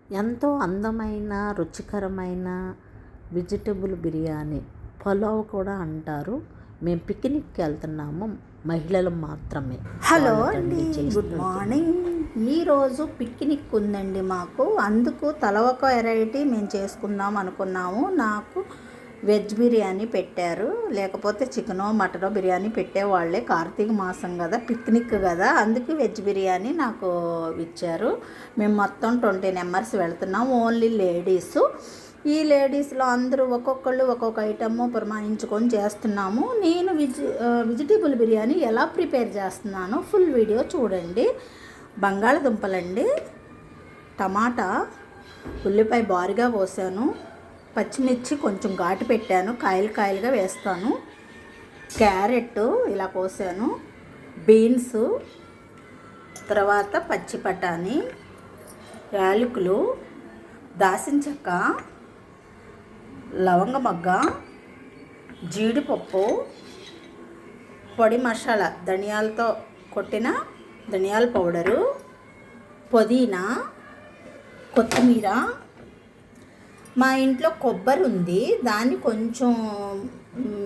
ఎంతో అందమైన రుచికరమైన వెజిటబుల్ బిర్యానీ పులావ్ కూడా అంటారు. మేము పిక్నిక్కి వెళ్తున్నాము, మహిళలు మాత్రమే. హలో అండి, గుడ్ మార్నింగ్. ఈరోజు పిక్నిక్ ఉందండి మాకు. అందుకు తల ఒక వెరైటీ మేము చేసుకుందాం అనుకున్నాము. నాకు వెజ్ బిర్యానీ పెట్టారు, లేకపోతే చికెనో మటనో బిర్యానీ పెట్టేవాళ్ళే. కార్తీక మాసం కదా, పిక్నిక్ కదా, అందుకు వెజ్ బిర్యానీ నాకు ఇచ్చారు. మేము మొత్తం 20 మెంబర్స్ వెళ్తున్నాం, ఓన్లీ లేడీసు. ఈ లేడీస్లో అందరూ ఒక్కొక్కళ్ళు ఒక్కొక్క ఐటమ్ పురమాయించుకొని చేస్తున్నాము. నేను వెజిటేబుల్ బిర్యానీ ఎలా ప్రిపేర్ చేస్తున్నానో ఫుల్ వీడియో చూడండి. బంగాళదుంపలండి, టమాటా, ఉల్లిపాయ బారుగా కోసాను, పచ్చిమిర్చి కొంచెం ఘాటు పెట్టాను, కాయలు కాయలుగా వేస్తాను, క్యారెట్ ఇలా కోసాను, బీన్స్, తర్వాత పచ్చి బఠానీ, యాలకులు, దాల్చిన చెక్క, లవంగ మొగ్గ, జీడిపప్పు, పొడి మసాలా, ధనియాలతో కొట్టిన ధనియాల పౌడరు, పుదీనా, కొత్తిమీర. మా ఇంట్లో కొబ్బరి ఉంది, దాన్ని కొంచెం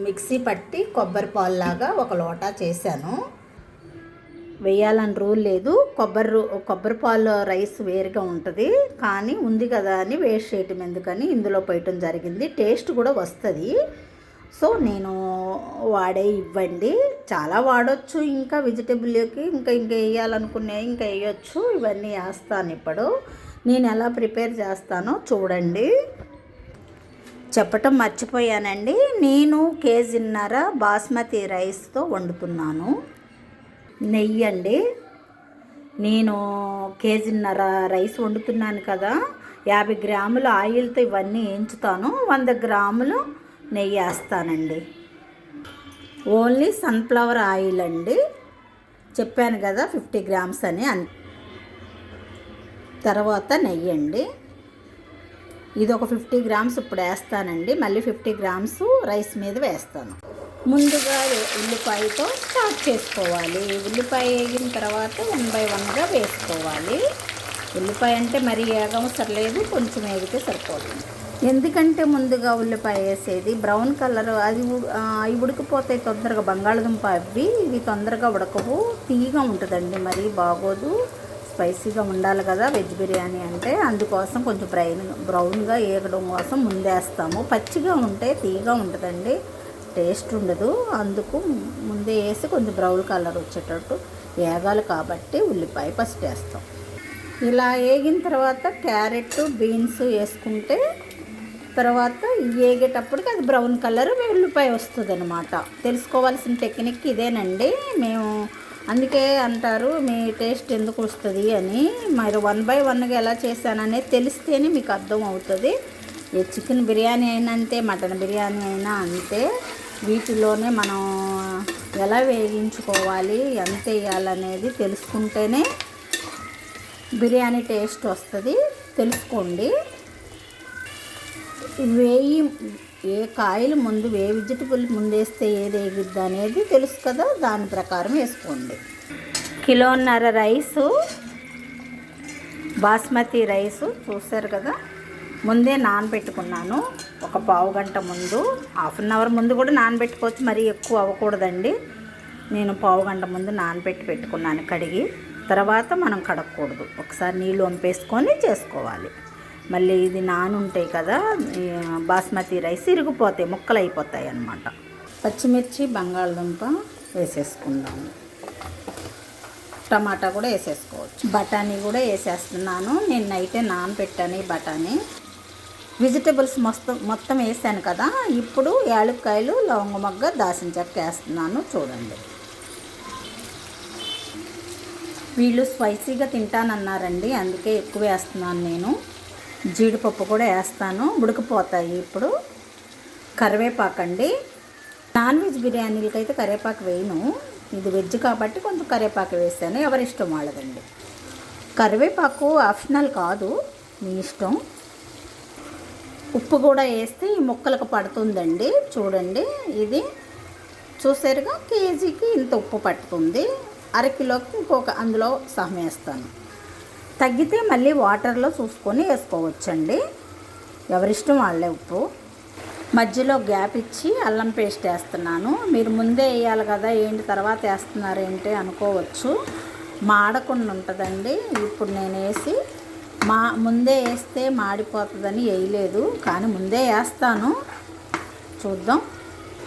మిక్సీ పట్టి కొబ్బరి పాలులాగా ఒక లోటా చేశాను. వేయాలని రూల్ లేదు, కొబ్బరి పాలు రైస్ వేరుగా ఉంటుంది, కానీ ఉంది కదా అని వేస్ట్ చేయటం ఎందుకని ఇందులో పోయటం జరిగింది. టేస్ట్ కూడా వస్తుంది. సో నేను వాడే ఇవ్వండి, చాలా వాడచ్చు. ఇంకా వెజిటేబుల్కి ఇంకా వేయాలనుకునే ఇంకా వేయచ్చు. ఇవన్నీ వేస్తాను. ఇప్పుడు నేను ఎలా ప్రిపేర్ చేస్తానో చూడండి. చెప్పటం మర్చిపోయానండి, నేను 1.5 కేజీ బాస్మతి రైస్తో వండుతున్నాను. నెయ్యి అండి, నేను 1.5 కేజీ రైస్ వండుతున్నాను కదా, 50 గ్రాముల ఆయిల్తో ఇవన్నీ వేయించుతాను. 100 గ్రాములు నెయ్యి వేస్తానండి. ఓన్లీ సన్ఫ్లవర్ ఆయిల్ అండి, చెప్పాను కదా 50 గ్రామ్స్ అని. తర్వాత నెయ్యి అండి, ఇది ఒక 50 గ్రామ్స్ ఇప్పుడు వేస్తానండి. మళ్ళీ 50 గ్రామ్స్ రైస్ మీద వేస్తాను. ముందుగా ఉల్లిపాయతో స్టార్ట్ చేసుకోవాలి. ఉల్లిపాయ వేగిన తర్వాత 1 by 1గా వేసుకోవాలి. ఉల్లిపాయ అంటే మరీ వేగవసరం లేదు, కొంచెం వేగితే సరిపోతుంది. ఎందుకంటే ముందుగా ఉల్లిపాయ వేసేది బ్రౌన్ కలర్, అది ఉడికిపోతాయి తొందరగా. బంగాళదుంప ఇవి తొందరగా ఉడకవు, తీయగా ఉంటుందండి, మరీ బాగోదు. స్పైసీగా ఉండాలి కదా వెజ్ బిర్యానీ అంటే, అందుకోసం కొంచెం బ్రౌన్గా వేగడం కోసం ముందేస్తాము. పచ్చిగా ఉంటే తీయగా ఉంటుందండి, టేస్ట్ ఉండదు. అందుకు ముందే వేసి కొంచెం బ్రౌన్ కలర్ వచ్చేటట్టు వేగాలి కాబట్టి ఉల్లిపాయ ఫస్ట్ వేస్తాం. ఇలా వేగిన తర్వాత క్యారెట్, బీన్స్ వేసుకుంటే తర్వాత వేగేటప్పటికి అది బ్రౌన్ కలర్ ఉల్లిపాయ వస్తుంది అనమాట. తెలుసుకోవాల్సిన టెక్నిక్ ఇదేనండి. మేము అందుకే అంటారు మీ టేస్ట్ ఎందుకు వస్తుంది అని. మరి 1 by 1గా ఎలా చేశాననేది తెలిస్తేనే మీకు అర్థం అవుతుంది. ఏ చికెన్ బిర్యానీ అయినా అంతే, మటన్ బిర్యానీ అయినా అంతే. వీటిలోనే మనం ఎలా వేగించుకోవాలి, ఎంత వేయాలనేది తెలుసుకుంటేనే బిర్యానీ టేస్ట్ వస్తుంది. తెలుసుకోండి. ఏ కాయలు ముందు, ఏ వెజిటబుల్ ముందు వేస్తే ఏది వేగిద్ది అనేది తెలుసు కదా, దాని ప్రకారం వేసుకోండి. 1.5 కిలో రైసు, బాస్మతి రైసు చూసారు కదా, ముందే నానబెట్టుకున్నాను. ఒక పావు గంట ముందు, ½ అన్ అవర్ ముందు కూడా నానబెట్టుకోవచ్చు, మరీ ఎక్కువ అవ్వకూడదండి. నేను పావు గంట ముందు నానబెట్టి పెట్టుకున్నాను కడిగి. తర్వాత మనం కడగకూడదు, ఒకసారి నీళ్ళు వంపేసుకొని చేసుకోవాలి. మళ్ళీ ఇది నానుంటాయి కదా బాస్మతి రైస్, ఇరిగిపోతాయి, ముక్కలు అయిపోతాయి అన్నమాట. పచ్చిమిర్చి, బంగాళదుంప వేసేసుకుందాము. టమాటా కూడా వేసేసుకోవచ్చు. బఠానీ కూడా వేసేస్తున్నాను. నేను నైటే నానబెట్టాను ఈ బఠానీ. వెజిటేబుల్స్ మొత్తం వేసాను కదా, ఇప్పుడు యాలక్కాయలు, లవంగ మొగ్గ, దాల్చిన చెక్క వేస్తున్నాను. చూడండి, వీళ్ళు స్పైసీగా తింటానన్నారండి, అందుకే ఎక్కువ వేస్తున్నాను నేను. జీడిపప్పు కూడా వేస్తాను, ఉడికిపోతాయి. ఇప్పుడు కరివేపాకండి. నాన్ వెజ్ బిర్యానీలకైతే కరివేపాకు వేయను, ఇది వెజ్ కాబట్టి కొంచెం కరివేపాకు వేస్తాను, ఎవరిష్టం వాళ్ళదండి. కరివేపాకు ఆప్షనల్ కాదు, మీ ఇష్టం. ఉప్పు కూడా వేస్తే ఈ ముక్కలకు పడుతుందండి. చూడండి, ఇది చూసారుగా, కేజీకి ఇంత ఉప్పు పట్టుతుంది. 1/2 కిలోకి ఇంకొక అందులో సహం వేస్తాను. తగ్గితే మళ్ళీ వాటర్లో చూసుకొని వేసుకోవచ్చండి, ఎవరిష్టం వాళ్ళే. ఉప్పు మధ్యలో గ్యాప్ ఇచ్చి అల్లం పేస్ట్ వేస్తున్నాను. మీరు ముందే వేయాలి కదా, ఏంటి తర్వాత వేస్తున్నారు ఏంటి అనుకోవచ్చు, మాడకుండా ఉంటుందండి. ఇప్పుడు నేను వేసి ముందే వేస్తే మాడిపోతుందని వేయలేదు, కానీ ముందే వేస్తాను. చూద్దాం.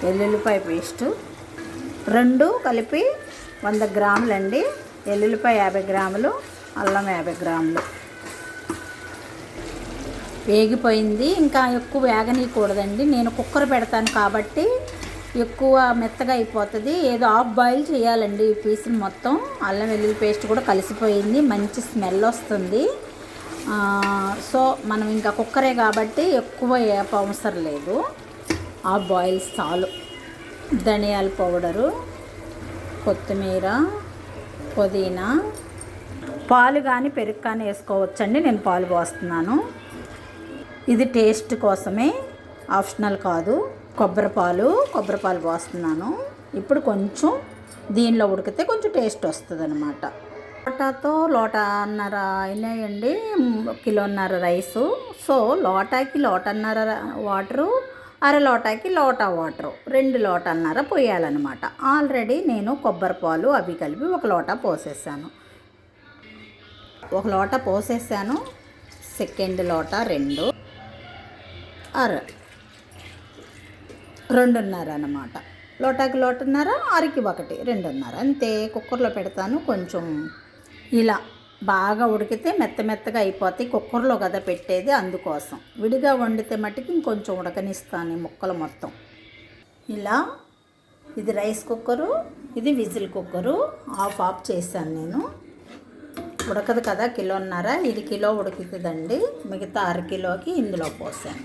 వెల్లుల్లిపాయ పేస్టు 2 కలిపి 100 గ్రాములు అండి. వెల్లుల్లిపాయ 50 గ్రాములు, అల్లం 50 గ్రాములు. వేగిపోయింది. ఇంకా ఎక్కువ వేగనీయకూడదండి, నేను కుక్కర్ పెడతాను కాబట్టి ఎక్కువ మెత్తగా అయిపోతుంది. ఏదో హాఫ్ బాయిల్ చేయాలండి ఈ పీసులు మొత్తం. అల్లం వెల్లుల్లి పేస్ట్ కూడా కలిసిపోయింది, మంచి స్మెల్ వస్తుంది. సో మనం ఇంకా కుక్కరే కాబట్టి ఎక్కువ అవసరం లేదు, హాఫ్ బాయిల్స్ చాలు. ధనియాల పౌడరు, కొత్తిమీర, పుదీనా, పాలు కానీ పెరుగు కానీ వేసుకోవచ్చండి. నేను పాలు పోస్తున్నాను. ఇది టేస్ట్ కోసమే, ఆప్షనల్ కాదు. కొబ్బరి పాలు పోస్తున్నాను. ఇప్పుడు కొంచెం దీనిలో ఉడికితే కొంచెం టేస్ట్ వస్తుంది అనమాట. లోటాతో లోటన్నర అయినాయండి, 1.5 కిలో రైసు. సో లోటాకి లోటన్నర వాటరు, అర లోటాకి లోటా వాటరు, 2 లోటన్నర పోయాలన్నమాట. ఆల్రెడీ నేను కొబ్బరి పాలు అవి కలిపి 1 లోటా పోసేసాను. 1 లోటా పోసేసాను. సెకండ్ లోటా 2, అర 2.5 అన్నమాట. లోటాకి లోటన్నర, అరకి 1, 2.5 అంతే. కుక్కర్లో పెడతాను. కొంచెం ఇలా బాగా ఉడికితే మెత్తగా అయిపోతాయి. కుక్కర్లో కదా పెట్టేది, అందుకోసం. విడిగా వండితే మట్టుకు ఇంకొంచెం ఉడకనిస్తాను ముక్కలు మొత్తం. ఇలా ఇది రైస్ కుక్కరు, ఇది విజిల్ కుక్కరు. ఆఫ్ చేశాను నేను. ఉడకదు కదా, 1.5 కిలో, ఇది కిలో ఉడుకుతుందండి. మిగతా 1/2 కిలోకి ఇందులో పోసాను.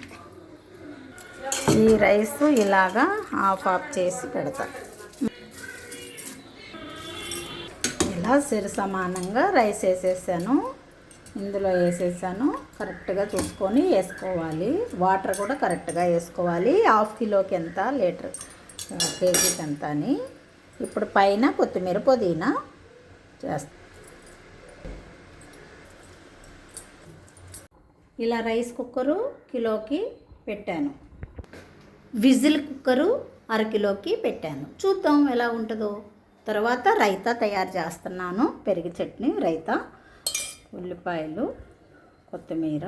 ఈ రైస్ ఇలాగా ఆఫ్ చేసి పెడతా. ఇలా సరి సమానంగా రైస్ వేసేసాను, ఇందులో వేసేసాను. కరెక్ట్గా చూసుకొని వేసుకోవాలి. వాటర్ కూడా కరెక్ట్గా వేసుకోవాలి. 1/2 కిలోకి ఎంత, లీటర్ కేజీకి ఎంత అని. ఇప్పుడు పైన కొత్తిమీర పుదీనా చేస్తా. ఇలా రైస్ కుక్కరు కిలోకి పెట్టాను, విజిల్ కుక్కరు 1/2 కిలోకి పెట్టాను. చూద్దాం ఎలా ఉంటుందో. తర్వాత రైతా తయారు చేస్తున్నాను. పెరుగు చట్నీ, రైతా, ఉల్లిపాయలు, కొత్తిమీర.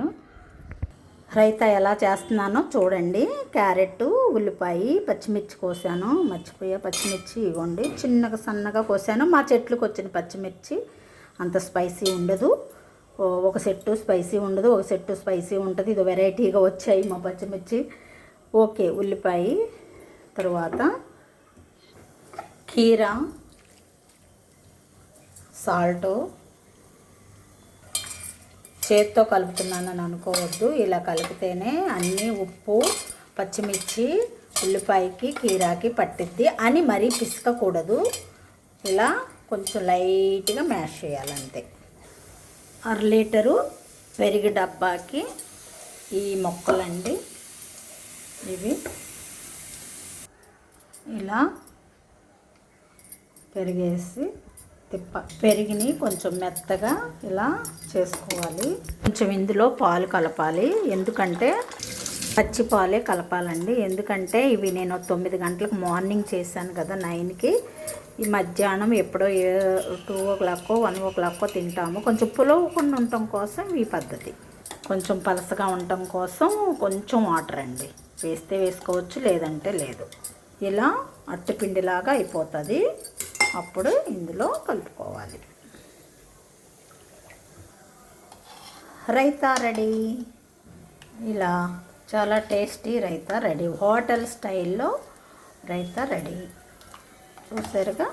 రైతా ఎలా చేస్తున్నానో చూడండి. క్యారెట్, ఉల్లిపాయ, పచ్చిమిర్చి కోసాను. మర్చిపోయా, పచ్చిమిర్చి ఇవ్వండి, చిన్నగా సన్నగా కోసాను. మా చెట్లకు వచ్చిన పచ్చిమిర్చి అంత స్పైసీ ఉండదు. ఒక సెట్టు స్పైసీ ఉండదు, ఒక సెట్టు స్పైసీ ఉంటుంది. ఇది వెరైటీగా వచ్చాయి మా పచ్చిమిర్చి. ఓకే. ఉల్లిపాయ, తర్వాత కీరా, సాల్టు. చేత్తో కలుపుతున్నానని అనుకోవద్దు, ఇలా కలిపితేనే అన్నీ ఉప్పు, పచ్చిమిర్చి, ఉల్లిపాయకి, కీరాకి పట్టిద్ది అని మరీ పిసకకూడదు. ఇలా కొంచెం లైట్గా మ్యాష్ చేయాలంతే. 1/2 లీటరు పెరుగు డబ్బాకి ఈ మొక్కలండి ఇవి. ఇలా పెరిగేసి పెరిగిని కొంచెం మెత్తగా ఇలా చేసుకోవాలి. కొంచెం ఇందులో పాలు కలపాలి, ఎందుకంటే పచ్చి పాలే కలపాలండి. ఎందుకంటే ఇవి నేను 9 గంటలకు మార్నింగ్ చేశాను కదా, 9కి. ఈ మధ్యాహ్నం ఎప్పుడో 2 o'clock 1 o'clock తింటాము. కొంచెం పులవకుండా ఉండటం కోసం ఈ పద్ధతి. కొంచెం పలసగా ఉండటం కోసం కొంచెం వాటర్ అండి, వేస్తే వేసుకోవచ్చు, లేదంటే లేదు. ఇలా అట్టుపిండిలాగా అయిపోతుంది. అప్పుడు ఇందులో కలుపుకోవాలి. రైతా రెడీ. ఇలా చాలా టేస్టీ రైతా రెడీ. హోటల్ స్టైల్లో రైతా రెడీ. చూసారుగా.